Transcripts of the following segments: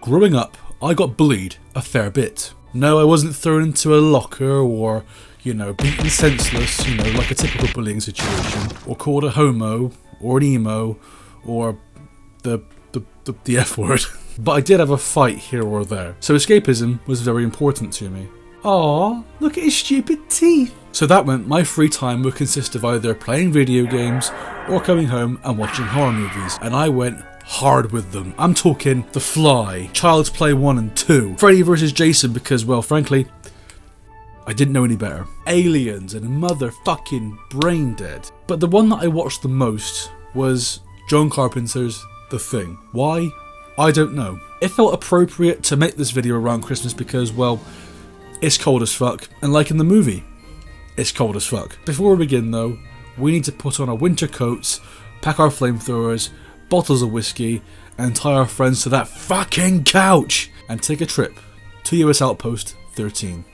growing up, I got bullied a fair bit. No, I wasn't thrown into a locker or, beaten senseless, like a typical bullying situation, or called a homo, or an emo, or the F word. But I did have a fight here or there, so escapism was very important to me. Aww, look at his stupid teeth! So that meant my free time would consist of either playing video games or coming home and watching horror movies, and I went hard with them. I'm talking The Fly, Child's Play 1 and 2, Freddy vs. Jason because, well, frankly, I didn't know any better. Aliens and motherfucking Brain Dead. But the one that I watched the most was John Carpenter's The Thing. Why? I don't know. It felt appropriate to make this video around Christmas because, well, it's cold as fuck, and like in the movie, it's cold as fuck. Before we begin though, we need to put on our winter coats, pack our flamethrowers, bottles of whiskey, and tie our friends to that fucking couch and take a trip to US Outpost 13.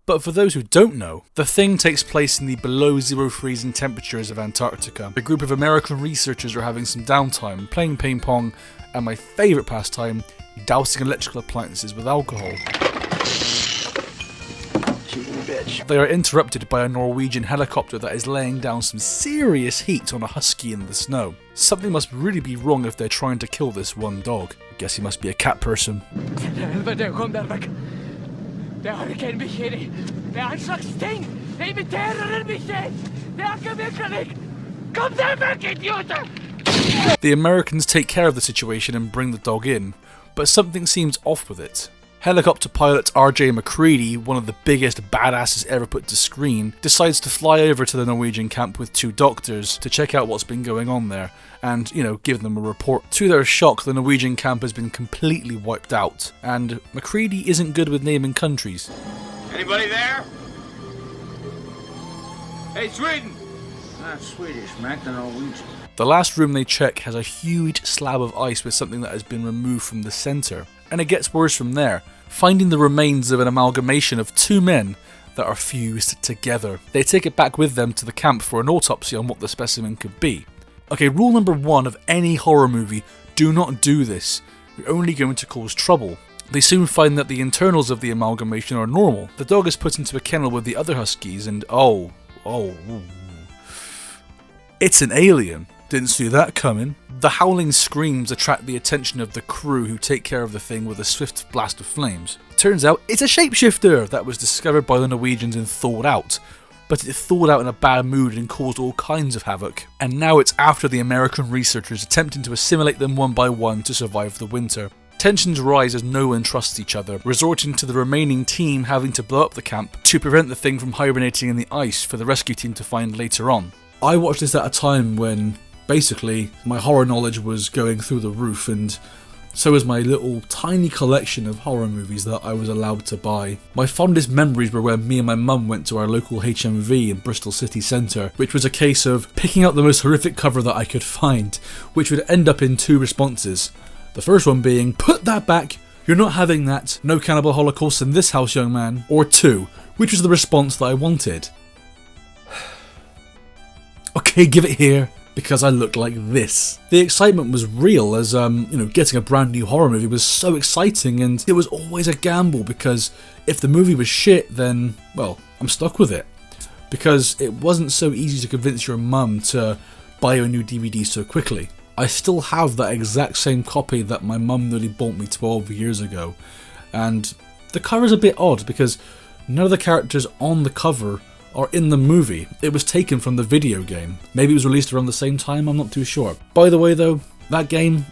But for those who don't know, The Thing takes place in the below zero freezing temperatures of Antarctica. A group of American researchers are having some downtime, playing ping pong, and my favourite pastime, dousing electrical appliances with alcohol. They are interrupted by a Norwegian helicopter that is laying down some serious heat on a husky in the snow. Something must really be wrong if they're trying to kill this one dog. Guess he must be a cat person. The Americans take care of the situation and bring the dog in, but something seems off with it. Helicopter pilot RJ McCready, one of the biggest badasses ever put to screen, decides to fly over to the Norwegian camp with 2 doctors to check out what's been going on there and, give them a report. To their shock, the Norwegian camp has been completely wiped out, and McCready isn't good with naming countries. Anybody there? Hey, Sweden! Not Swedish, Mac, the Norwegian. The last room they check has a huge slab of ice with something that has been removed from the centre, and it gets worse from there, finding the remains of an amalgamation of 2 men that are fused together. They take it back with them to the camp for an autopsy on what the specimen could be. Okay, rule number 1 of any horror movie, do not do this. You're only going to cause trouble. They soon find that the internals of the amalgamation are normal. The dog is put into a kennel with the other huskies and it's an alien. Didn't see that coming. The howling screams attract the attention of the crew who take care of the thing with a swift blast of flames. Turns out it's a shapeshifter that was discovered by the Norwegians and thawed out. But it thawed out in a bad mood and caused all kinds of havoc. And now it's after the American researchers attempting to assimilate them one by one to survive the winter. Tensions rise as no one trusts each other, resorting to the remaining team having to blow up the camp to prevent the thing from hibernating in the ice for the rescue team to find later on. I watched this at a time when basically my horror knowledge was going through the roof, and so was my little tiny collection of horror movies that I was allowed to buy. My fondest memories were when me and my mum went to our local HMV in Bristol city centre, which was a case of picking out the most horrific cover that I could find, which would end up in 2 responses. The first one being, "Put that back, you're not having that, no cannibal holocaust in this house, young man." Or 2, which was the response that I wanted. Okay, give it here, because I looked like this. The excitement was real as, getting a brand new horror movie was so exciting, and it was always a gamble because if the movie was shit, then, well, I'm stuck with it. Because it wasn't so easy to convince your mum to buy you a new DVD so quickly. I still have that exact same copy that my mum nearly bought me 12 years ago, and the cover's a bit odd because none of the characters on the cover are in the movie. It was taken from the video game. Maybe it was released around the same time, I'm not too sure. By the way though, that game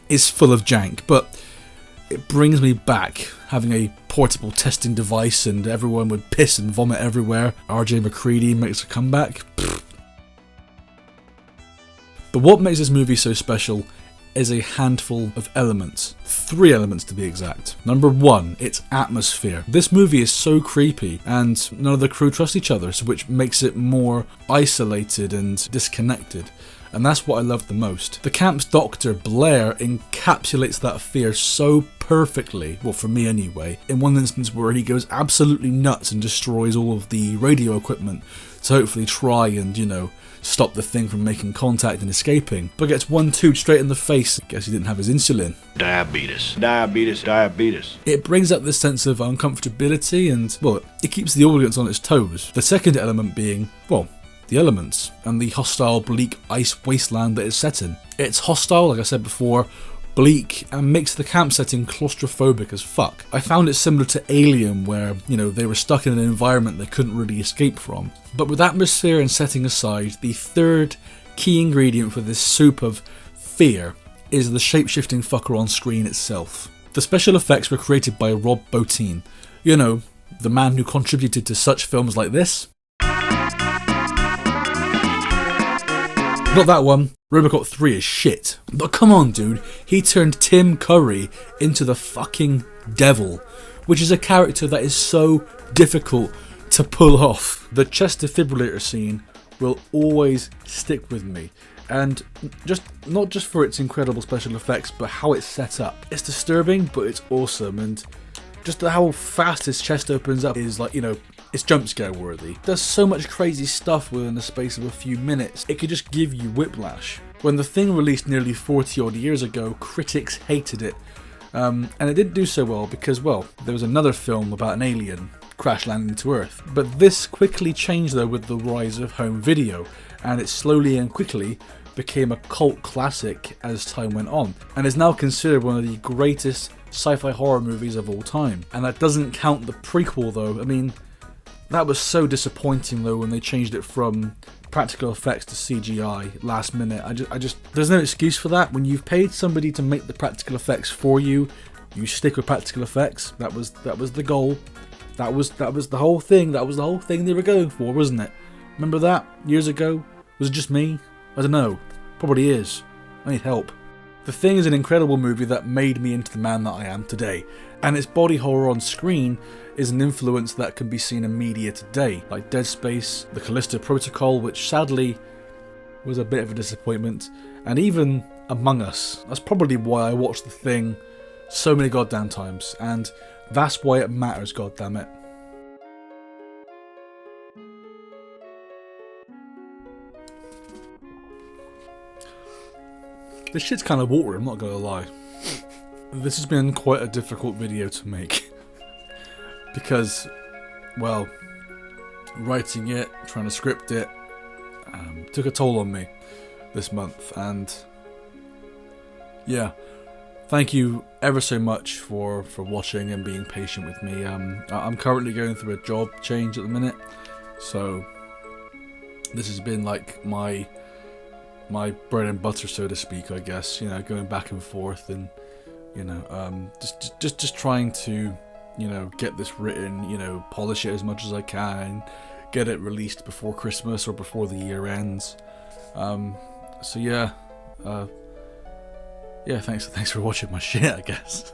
is full of jank, but it brings me back having a portable testing device and everyone would piss and vomit everywhere. RJ McCready makes a comeback. Pfft. But what makes this movie so special is a handful of elements. 3 elements to be exact. Number 1, its atmosphere. This movie is so creepy and none of the crew trust each other, so which makes it more isolated and disconnected. And that's what I love the most. The camp's doctor, Blair, encapsulates that fear so perfectly, well for me anyway, in one instance where he goes absolutely nuts and destroys all of the radio equipment to hopefully try and, you know, stop the thing from making contact and escaping, but gets 1-2 straight in the face. Guess he didn't have his insulin. Diabetes. Diabetes. Diabetes. It brings up this sense of uncomfortability and, well, it keeps the audience on its toes. The second element being, well, the elements and the hostile, bleak ice wasteland that it's set in. It's hostile, like I said before, bleak, and makes the camp setting claustrophobic as fuck. I found it similar to Alien, where, you know, they were stuck in an environment they couldn't really escape from. But with atmosphere and setting aside, the third key ingredient for this soup of fear is the shape-shifting fucker on screen itself. The special effects were created by Rob Bottin, you know, the man who contributed to such films like this. Not that one. Robocop 3 is shit. But come on, dude. He turned Tim Curry into the fucking devil, which is a character that is so difficult to pull off. The chest defibrillator scene will always stick with me. And not just for its incredible special effects, but how it's set up. It's disturbing, but it's awesome. And just how fast his chest opens up is like, you know, it's jump scare worthy. There's so much crazy stuff within the space of a few minutes, it could just give you whiplash. When The Thing released nearly 40 odd years ago, critics hated it. And it didn't do so well because, well, there was another film about an alien crash landing to Earth. But this quickly changed though with the rise of home video, and it slowly and quickly became a cult classic as time went on, and is now considered one of the greatest sci-fi horror movies of all time. And that doesn't count the prequel though. I mean, that was so disappointing though when they changed it from practical effects to CGI last minute. I just there's no excuse for that. When you've paid somebody to make the practical effects for you, you stick with practical effects. That was the goal. That was the whole thing. That was the whole thing they were going for, wasn't it? Remember that years ago? Was it just me? I don't know. Probably is. I need help. The Thing is an incredible movie that made me into the man that I am today, and its body horror on screen is an influence that can be seen in media today, like Dead Space, The Callisto Protocol, which sadly was a bit of a disappointment, and even Among Us. That's probably why I watched The Thing so many goddamn times, and that's why it matters, goddammit. This shit's kind of watery, I'm not gonna lie. This has been quite a difficult video to make. Because, well, writing it, trying to script it, took a toll on me this month. And, yeah, thank you ever so much for watching and being patient with me. I'm currently going through a job change at the minute. So, this has been like my bread and butter, so to speak, I guess, you know, going back and forth and, you know, just trying to, you know, get this written, you know, polish it as much as I can, get it released before Christmas or before the year ends. So yeah, thanks for watching my shit, I guess.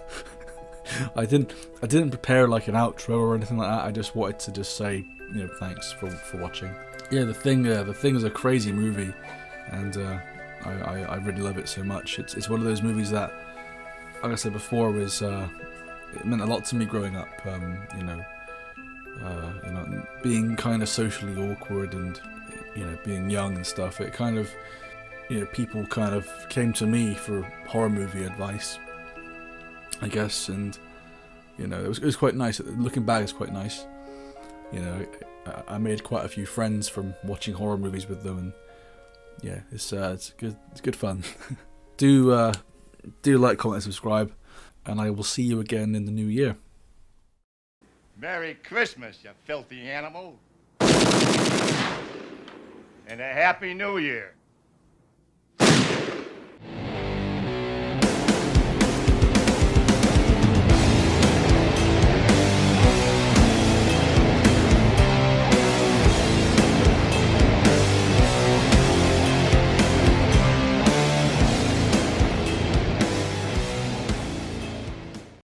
I didn't prepare like an outro or anything like that. I just wanted to just say, you know, thanks for watching. Yeah, The Thing is a crazy movie. And I really love it so much. It's one of those movies that, like I said before, was it meant a lot to me growing up. You know, being kind of socially awkward and, you know, being young and stuff. It kind of, you know, people kind of came to me for horror movie advice, I guess. And, you know, it was quite nice. Looking back, it's quite nice. You know, I made quite a few friends from watching horror movies with them, and yeah, it's good fun. do like, comment, and subscribe, and I will see you again in the new year. Merry Christmas, you filthy animal. And a Happy New Year.